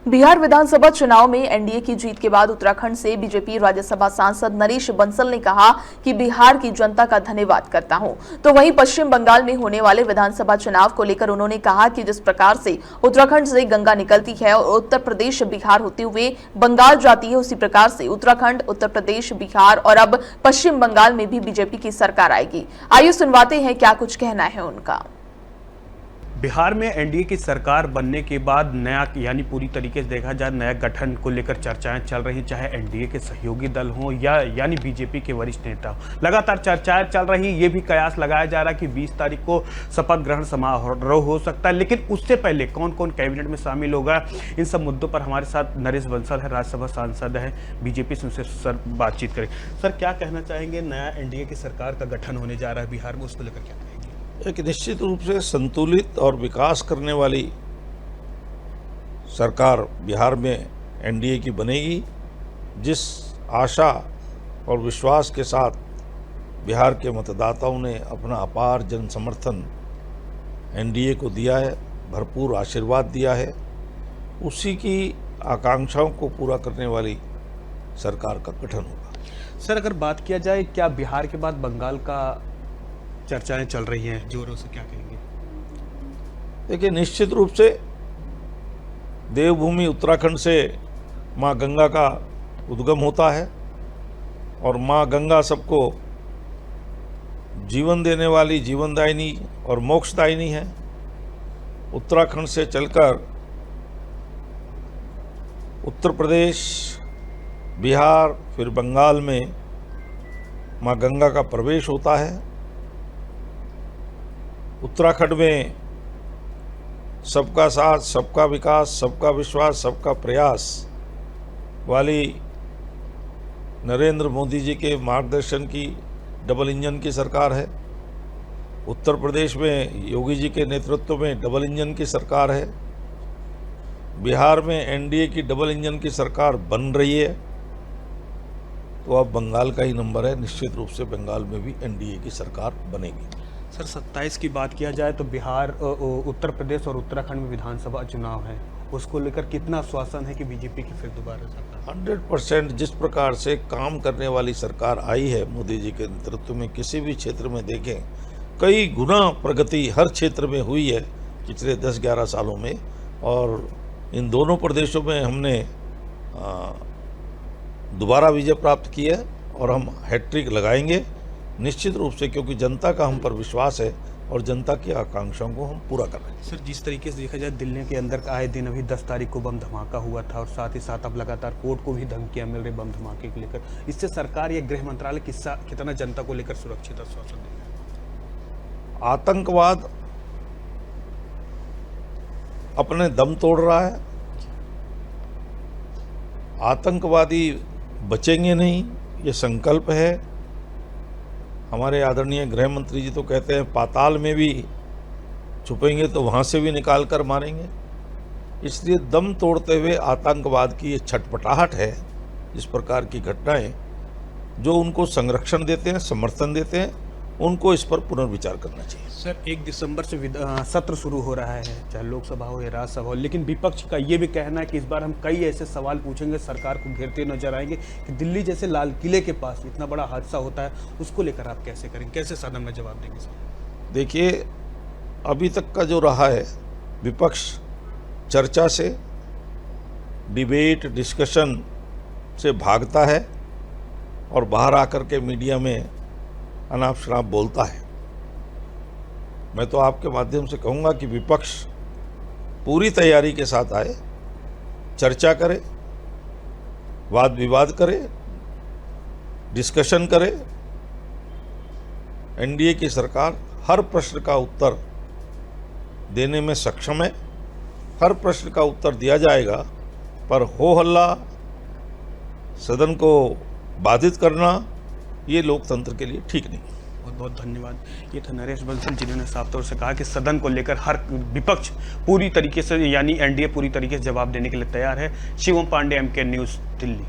बिहार विधानसभा चुनाव में एनडीए की जीत के बाद उत्तराखंड से बीजेपी राज्यसभा सांसद नरेश बंसल ने कहा कि बिहार की जनता का धन्यवाद करता हूं। तो वहीं पश्चिम बंगाल में होने वाले विधानसभा चुनाव को लेकर उन्होंने कहा कि जिस प्रकार से उत्तराखंड से गंगा निकलती है और उत्तर प्रदेश बिहार होते हुए बंगाल जाती है, उसी प्रकार से उत्तराखंड, उत्तर प्रदेश, बिहार और अब पश्चिम बंगाल में भी बीजेपी की सरकार आएगी। आइए सुनवाते हैं क्या कुछ कहना है उनका। बिहार में एनडीए की सरकार बनने के बाद नया यानी पूरी तरीके से देखा जाए नया गठन को लेकर चर्चाएं चल रही, चाहे एनडीए के सहयोगी दल हों या यानी बीजेपी के वरिष्ठ नेता हों, लगातार चर्चाएं चल रही। ये भी कयास लगाया जा रहा है कि 20 तारीख को शपथ ग्रहण समारोह हो सकता है, लेकिन उससे पहले कौन कौन कैबिनेट में शामिल होगा, इन सब मुद्दों पर हमारे साथ नरेश बंसल है, राज्यसभा सांसद है बीजेपी से, उनसे सर बातचीत करें। सर, क्या कहना चाहेंगे, नया एनडीए की सरकार का गठन होने जा रहा है बिहार में, उसको लेकर क्या कहेंगे? एक निश्चित रूप से संतुलित और विकास करने वाली सरकार बिहार में एनडीए की बनेगी। जिस आशा और विश्वास के साथ बिहार के मतदाताओं ने अपना अपार जन समर्थन एनडीए को दिया है, भरपूर आशीर्वाद दिया है, उसी की आकांक्षाओं को पूरा करने वाली सरकार का गठन होगा। सर, अगर बात किया जाए, क्या बिहार के बाद बंगाल का चर्चाएं चल रही हैं जोरों से, क्या कहेंगे? देखिए, निश्चित रूप से देवभूमि उत्तराखंड से माँ गंगा का उद्गम होता है और माँ गंगा सबको जीवन देने वाली, जीवनदायिनी और मोक्षदायिनी है। उत्तराखंड से चलकर उत्तर प्रदेश, बिहार, फिर बंगाल में माँ गंगा का प्रवेश होता है। उत्तराखंड में सबका साथ, सबका विकास, सबका विश्वास, सबका प्रयास वाली नरेंद्र मोदी जी के मार्गदर्शन की डबल इंजन की सरकार है। उत्तर प्रदेश में योगी जी के नेतृत्व में डबल इंजन की सरकार है। बिहार में एनडीए की डबल इंजन की सरकार बन रही है। तो अब बंगाल का ही नंबर है, निश्चित रूप से बंगाल में भी एनडीए की सरकार बनेगी। सर, 27 की बात किया जाए तो बिहार, उत्तर प्रदेश और उत्तराखंड में विधानसभा चुनाव है, उसको लेकर कितना आश्वासन है कि बीजेपी की फिर दोबारा सरकार? 100% जिस प्रकार से काम करने वाली सरकार आई है मोदी जी के नेतृत्व में, किसी भी क्षेत्र में देखें कई गुना प्रगति हर क्षेत्र में हुई है पिछले 10-11 सालों में। और इन दोनों प्रदेशों में हमने दोबारा विजय प्राप्त की है और हम हैट्रिक लगाएंगे निश्चित रूप से, क्योंकि जनता का हम पर विश्वास है और जनता की आकांक्षाओं को हम पूरा कर रहे हैं। सर, जिस तरीके से देखा जाए दिल्ली के अंदर आए दिन अभी 10 तारीख को बम धमाका हुआ था और साथ ही साथ अब लगातार कोर्ट को भी धमकियां मिल रही बम धमाके को लेकर, इससे सरकार या गृह मंत्रालय कितना जनता को लेकर सुरक्षित आश्वासन देगा? आतंकवाद अपने दम तोड़ रहा है, आतंकवादी बचेंगे नहीं, ये संकल्प है। हमारे आदरणीय गृह मंत्री जी तो कहते हैं पाताल में भी छुपेंगे तो वहाँ से भी निकाल कर मारेंगे। इसलिए दम तोड़ते हुए आतंकवाद की ये छटपटाहट है, इस प्रकार की घटनाएं जो उनको संरक्षण देते हैं, समर्थन देते हैं, उनको इस पर पुनर्विचार करना चाहिए। सर, 1 दिसंबर से सत्र शुरू हो रहा है, चाहे लोकसभा हो या राज्यसभा हो, लेकिन विपक्ष का ये भी कहना है कि इस बार हम कई ऐसे सवाल पूछेंगे, सरकार को घेरते नजर आएंगे कि दिल्ली जैसे लाल किले के पास इतना बड़ा हादसा होता है, उसको लेकर आप कैसे करेंगे, कैसे सदन में जवाब देंगे? सर, देखिए, अभी तक का जो रहा है, विपक्ष चर्चा से, डिबेट, डिस्कशन से भागता है और बाहर आकर के मीडिया में अनाप शनाप बोलता है। मैं तो आपके माध्यम से कहूँगा कि विपक्ष पूरी तैयारी के साथ आए, चर्चा करे, वाद विवाद करे, डिस्कशन करे। एनडीए की सरकार हर प्रश्न का उत्तर देने में सक्षम है, हर प्रश्न का उत्तर दिया जाएगा, पर हो हल्ला, सदन को बाधित करना, ये लोकतंत्र के लिए ठीक नहीं। बहुत बहुत धन्यवाद। ये था नरेश बंसल, जिन्होंने साफ तौर से कहा कि सदन को लेकर हर विपक्ष पूरी तरीके से यानी एनडीए पूरी तरीके से जवाब देने के लिए तैयार है। Shivam Pandey, MK news, Delhi.